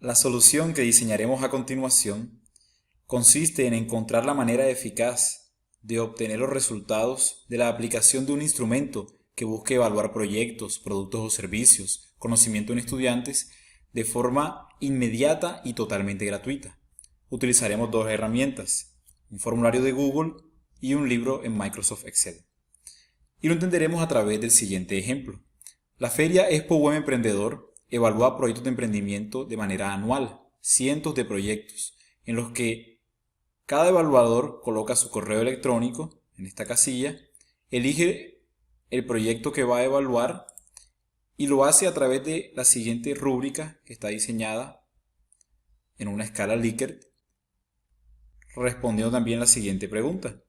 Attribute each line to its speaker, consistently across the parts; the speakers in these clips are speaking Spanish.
Speaker 1: La solución que diseñaremos a continuación consiste en encontrar la manera eficaz de obtener los resultados de la aplicación de un instrumento que busque evaluar proyectos, productos o servicios, conocimiento en estudiantes, de forma inmediata y totalmente gratuita. Utilizaremos dos herramientas, un formulario de Google y un libro en Microsoft Excel. Y lo entenderemos a través del siguiente ejemplo. La feria Expo Buen Emprendedor evalúa proyectos de emprendimiento de manera anual, cientos de proyectos, en los que cada evaluador coloca su correo electrónico en esta casilla, elige el proyecto que va a evaluar y lo hace a través de la siguiente rúbrica que está diseñada en una escala Likert, respondiendo también la siguiente pregunta,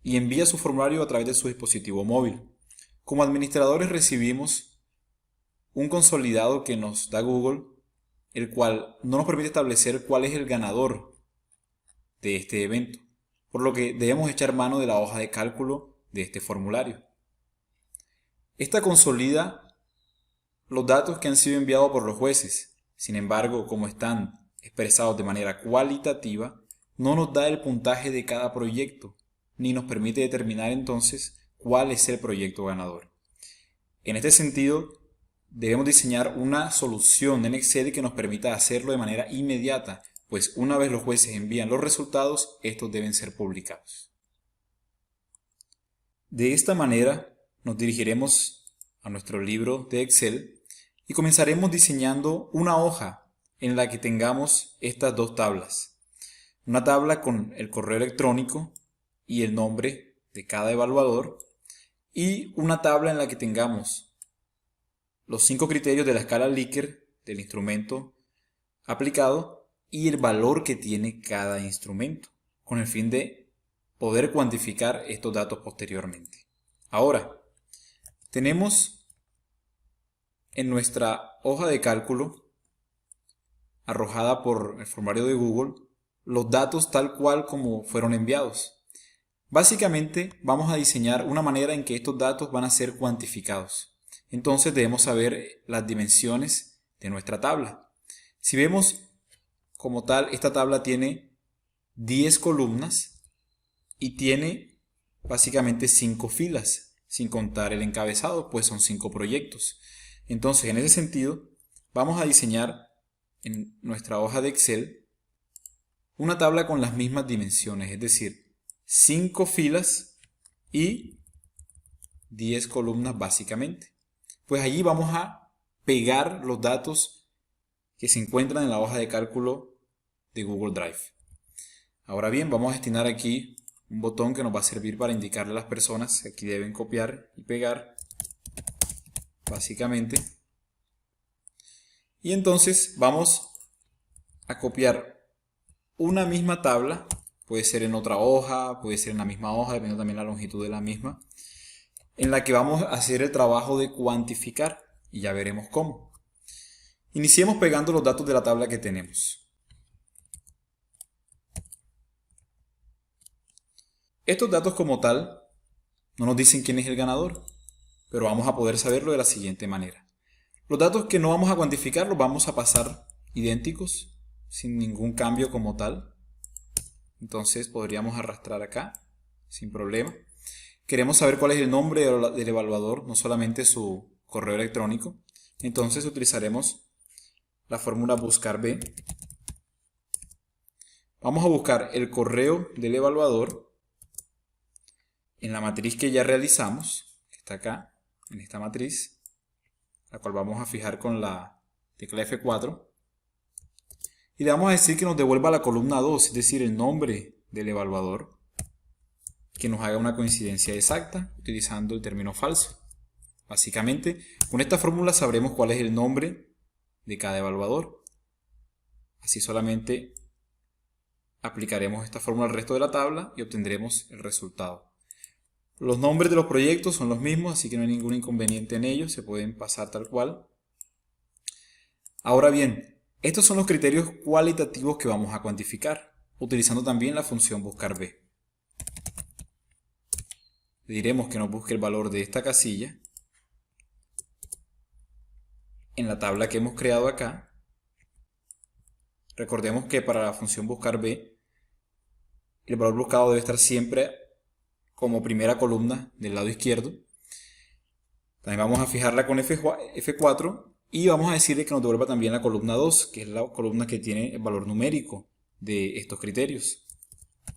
Speaker 1: y envía su formulario a través de su dispositivo móvil. Como administradores recibimos un consolidado que nos da Google, el cual no nos permite establecer cuál es el ganador de este evento, por lo que debemos echar mano de la hoja de cálculo de este formulario. Esta consolida los datos que han sido enviados por los jueces. Sin embargo, como están expresados de manera cualitativa, no nos da el puntaje de cada proyecto, ni nos permite determinar entonces cuál es el proyecto ganador. En este sentido, debemos diseñar una solución en Excel que nos permita hacerlo de manera inmediata, pues una vez los jueces envían los resultados, estos deben ser publicados. De esta manera, nos dirigiremos a nuestro libro de Excel y comenzaremos diseñando una hoja en la que tengamos estas dos tablas. Una tabla con el correo electrónico y el nombre de cada evaluador y una tabla en la que tengamos los 5 criterios de la escala Likert del instrumento aplicado y el valor que tiene cada instrumento, con el fin de poder cuantificar estos datos posteriormente. Ahora, tenemos en nuestra hoja de cálculo arrojada por el formulario de Google los datos tal cual como fueron enviados. Básicamente vamos a diseñar una manera en que estos datos van a ser cuantificados. Entonces debemos saber las dimensiones de nuestra tabla. Si vemos como tal, esta tabla tiene 10 columnas y tiene básicamente 5 filas, sin contar el encabezado, pues son 5 proyectos. Entonces, en ese sentido, vamos a diseñar en nuestra hoja de Excel una tabla con las mismas dimensiones, es decir, 5 filas y 10 columnas básicamente. Pues allí vamos a pegar los datos que se encuentran en la hoja de cálculo de Google Drive. Ahora bien, vamos a destinar aquí un botón que nos va a servir para indicarle a las personas que aquí deben copiar y pegar, básicamente. Y entonces vamos a copiar una misma tabla, puede ser en otra hoja, puede ser en la misma hoja, dependiendo también de la longitud de la misma, en la que vamos a hacer el trabajo de cuantificar y ya veremos cómo. Iniciemos pegando los datos de la tabla que tenemos. Estos datos como tal no nos dicen quién es el ganador, pero vamos a poder saberlo de la siguiente manera. Los datos que no vamos a cuantificar los vamos a pasar idénticos, sin ningún cambio como tal. Entonces podríamos arrastrar acá, sin problema. Queremos saber cuál es el nombre del evaluador, no solamente su correo electrónico. Entonces utilizaremos la fórmula buscar B. Vamos a buscar el correo del evaluador en la matriz que ya realizamos, que está acá, en esta matriz, la cual vamos a fijar con la tecla F4. Y le vamos a decir que nos devuelva la columna 2, es decir, el nombre del evaluador, que nos haga una coincidencia exacta utilizando el término falso. Básicamente, con esta fórmula sabremos cuál es el nombre de cada evaluador. Así solamente aplicaremos esta fórmula al resto de la tabla y obtendremos el resultado. Los nombres de los proyectos son los mismos, así que no hay ningún inconveniente en ellos, se pueden pasar tal cual. Ahora bien, estos son los criterios cualitativos que vamos a cuantificar, utilizando también la función buscar B. Le diremos que nos busque el valor de esta casilla en la tabla que hemos creado acá Recordemos que para la función buscar b, el valor buscado debe estar siempre como primera columna del lado izquierdo. También vamos a fijarla con F4 y vamos a decirle que nos devuelva también la columna 2, que es la columna que tiene el valor numérico de estos criterios.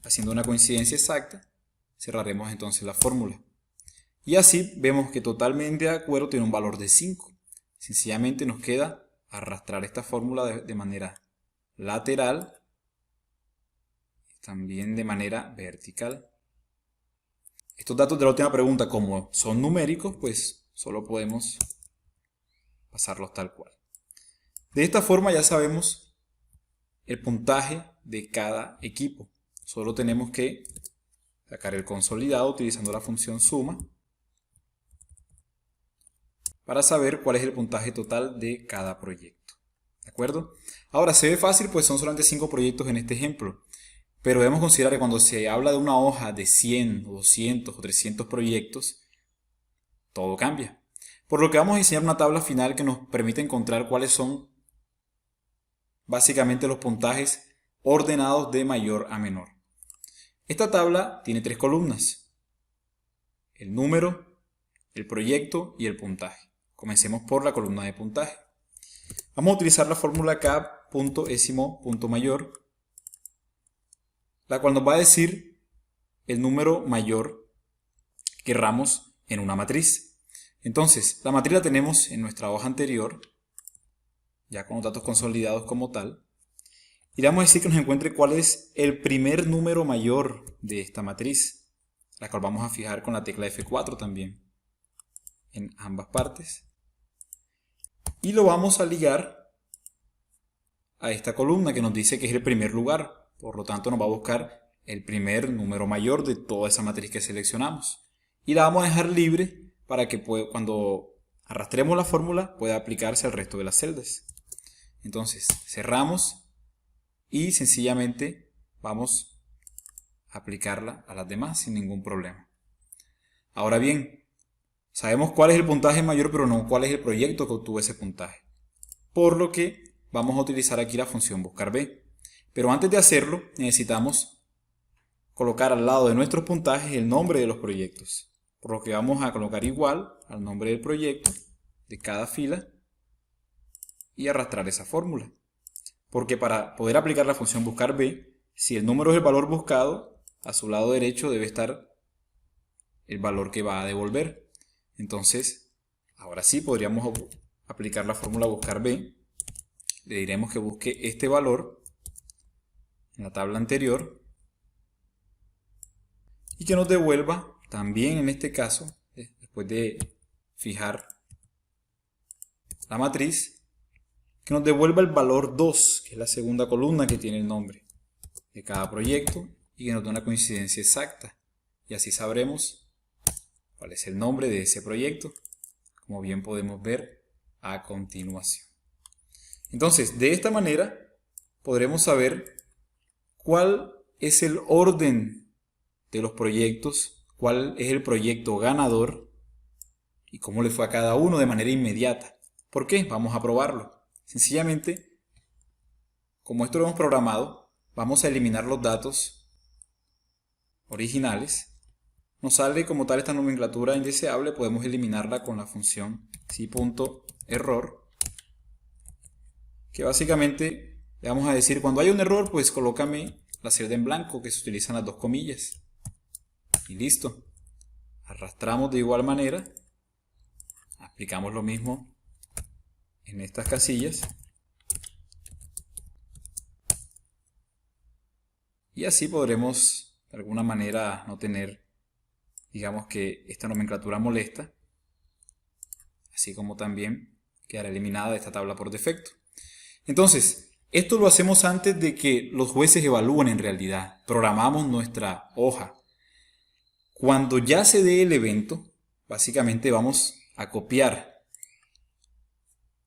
Speaker 1: Haciendo una coincidencia exacta, cerraremos entonces la fórmula. Y así vemos que totalmente de acuerdo tiene un valor de 5. Sencillamente nos queda arrastrar esta fórmula de manera lateral y también de manera vertical. Estos datos de la última pregunta, como son numéricos, pues solo podemos pasarlos tal cual. De esta forma ya sabemos el puntaje de cada equipo. Solo tenemos que sacar el consolidado utilizando la función suma para saber cuál es el puntaje total de cada proyecto. ¿De acuerdo? Ahora, se ve fácil, pues son solamente 5 proyectos en este ejemplo. Pero debemos considerar que cuando se habla de una hoja de 100 o 200 o 300 proyectos, todo cambia. Por lo que vamos a diseñar una tabla final que nos permite encontrar cuáles son básicamente los puntajes ordenados de mayor a menor. Esta tabla tiene 3 columnas: el número, el proyecto y el puntaje. Comencemos por la columna de puntaje. Vamos a utilizar la fórmula K.mayor, la cual nos va a decir el número mayor que querramos en una matriz. Entonces, la matriz la tenemos en nuestra hoja anterior, ya con los datos consolidados como tal. Y le vamos a decir que nos encuentre cuál es el primer número mayor de esta matriz, la cual vamos a fijar con la tecla F4 también, en ambas partes. Y lo vamos a ligar a esta columna que nos dice que es el primer lugar. Por lo tanto, nos va a buscar el primer número mayor de toda esa matriz que seleccionamos. Y la vamos a dejar libre para que cuando arrastremos la fórmula pueda aplicarse al resto de las celdas. Entonces, cerramos y sencillamente vamos a aplicarla a las demás sin ningún problema. Ahora bien, sabemos cuál es el puntaje mayor, pero no cuál es el proyecto que obtuvo ese puntaje. Por lo que vamos a utilizar aquí la función buscar b. Pero antes de hacerlo, necesitamos colocar al lado de nuestros puntajes el nombre de los proyectos. Por lo que vamos a colocar igual al nombre del proyecto de cada fila y arrastrar esa fórmula. Porque para poder aplicar la función buscar b, si el número es el valor buscado, a su lado derecho debe estar el valor que va a devolver. Entonces, ahora sí podríamos aplicar la fórmula buscar b. Le diremos que busque este valor en la tabla anterior y que nos devuelva también en este caso, después de fijar la matriz, que nos devuelva el valor 2, que es la segunda columna que tiene el nombre de cada proyecto y que nos dé una coincidencia exacta. Y así sabremos cuál es el nombre de ese proyecto, como bien podemos ver a continuación. Entonces, de esta manera podremos saber cuál es el orden de los proyectos, cuál es el proyecto ganador y cómo le fue a cada uno de manera inmediata. ¿Por qué? Vamos a probarlo. Sencillamente, como esto lo hemos programado, vamos a eliminar los datos originales. Nos sale como tal esta nomenclatura indeseable, podemos eliminarla con la función si.error, que básicamente le vamos a decir cuando hay un error, pues colócame la celda en blanco, que se utilizan las 2 comillas. Y listo. Arrastramos de igual manera. Aplicamos lo mismo en estas casillas. Y así podremos de alguna manera no tener, digamos, que esta nomenclatura molesta. Así como también quedará eliminada de esta tabla por defecto. Entonces, esto lo hacemos antes de que los jueces evalúen en realidad. Programamos nuestra hoja. Cuando ya se dé el evento, básicamente vamos a copiar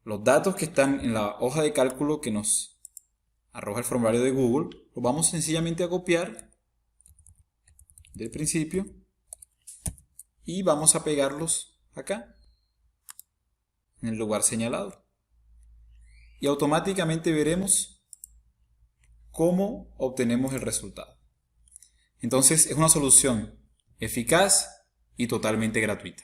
Speaker 1: los datos que están en la hoja de cálculo que nos arroja el formulario de Google. Los vamos sencillamente a copiar del principio y vamos a pegarlos acá, en el lugar señalado. Y automáticamente veremos cómo obtenemos el resultado. Entonces es una solución eficaz y totalmente gratuita.